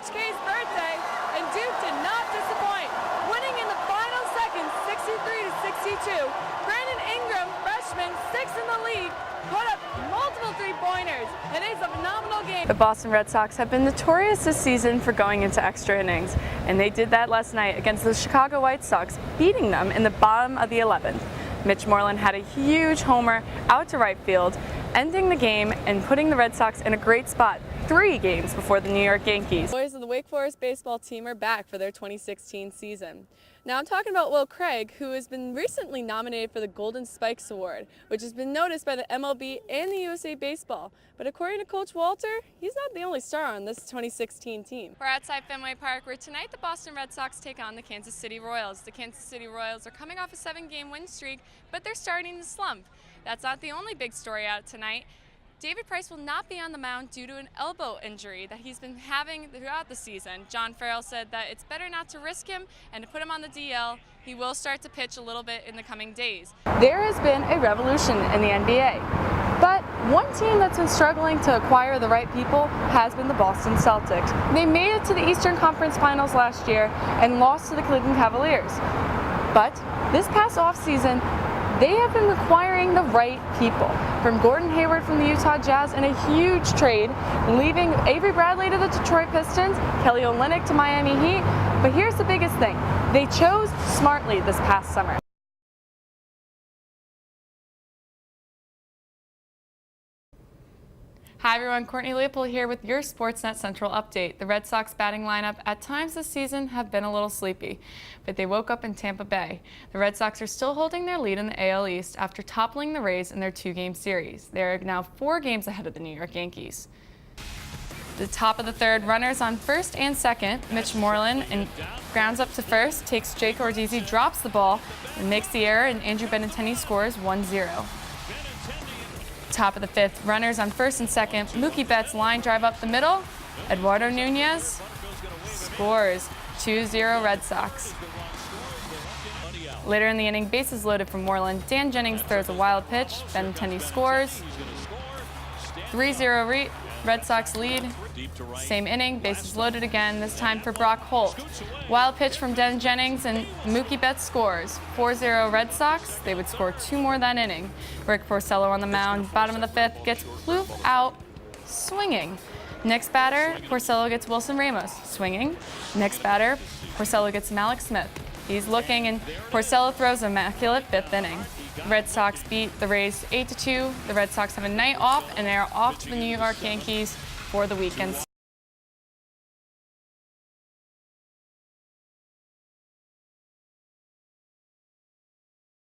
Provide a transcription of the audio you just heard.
HK's birthday, and Duke did not disappoint, winning in the final seconds 63-62. Brandon Ingram, freshman, sixth in the league, put up multiple three-pointers, and it's a phenomenal game. The Boston Red Sox have been notorious this season for going into extra innings, and they did that last night against the Chicago White Sox, beating them in the bottom of the 11th. Mitch Moreland had a huge homer out to right field, ending the game and putting the Red Sox in a great spot 3 games before the New York Yankees. The boys of the Wake Forest baseball team are back for their 2016 season. Now I'm talking about Will Craig, who has been recently nominated for the Golden Spikes Award, which has been noticed by the MLB and the USA Baseball. But according to Coach Walter, he's not the only star on this 2016 team. We're outside Fenway Park, where tonight the Boston Red Sox take on the Kansas City Royals. The Kansas City Royals are coming off a 7-game win streak, but they're starting to slump. That's not the only big story out tonight. David Price will not be on the mound due to an elbow injury that he's been having throughout the season. John Farrell said that it's better not to risk him and to put him on the DL. He will start to pitch a little bit in the coming days. There has been a revolution in the NBA, but one team that's been struggling to acquire the right people has been the Boston Celtics. They made it to the Eastern Conference Finals last year and lost to the Cleveland Cavaliers. But this past offseason, they have been acquiring the right people. From Gordon Hayward from the Utah Jazz in a huge trade, leaving Avery Bradley to the Detroit Pistons, Kelly Olynyk to Miami Heat. But here's the biggest thing. They chose smartly this past summer. Hi everyone, Courtney Leopold here with your Sportsnet Central update. The Red Sox batting lineup at times this season have been a little sleepy, but they woke up in Tampa Bay. The Red Sox are still holding their lead in the AL East after toppling the Rays in their 2-game series. They are now 4 games ahead of the New York Yankees. The top of the third, runners on first and second. Mitch Moreland and grounds up to first, takes Jake Odorizzi, drops the ball, and makes the error, and Andrew Benintendi scores 1-0. Top of the 5th, runners on first and second. Mookie Betts line drive up the middle. Eduardo Nunez scores 2-0 Red Sox. Later in the inning, bases loaded from Moreland. Dan Jennings throws a wild pitch. Benintendi scores. 3-0 Red Sox lead. Same inning, bases loaded again, this time for Brock Holt. Wild pitch from Dan Jennings and Mookie Betts scores. 4-0 Red Sox. They would score 2 more that inning. Rick Porcello on the mound, bottom of the 5th, gets Plouffe out swinging. Next batter, Porcello gets Wilson Ramos swinging. Next batter, Porcello gets Malik Smith. He's looking, and Porcello throws an immaculate 5th inning. Red Sox beat the Rays 8-2. The Red Sox have a night off, and they are off to the New York Yankees for the weekend series.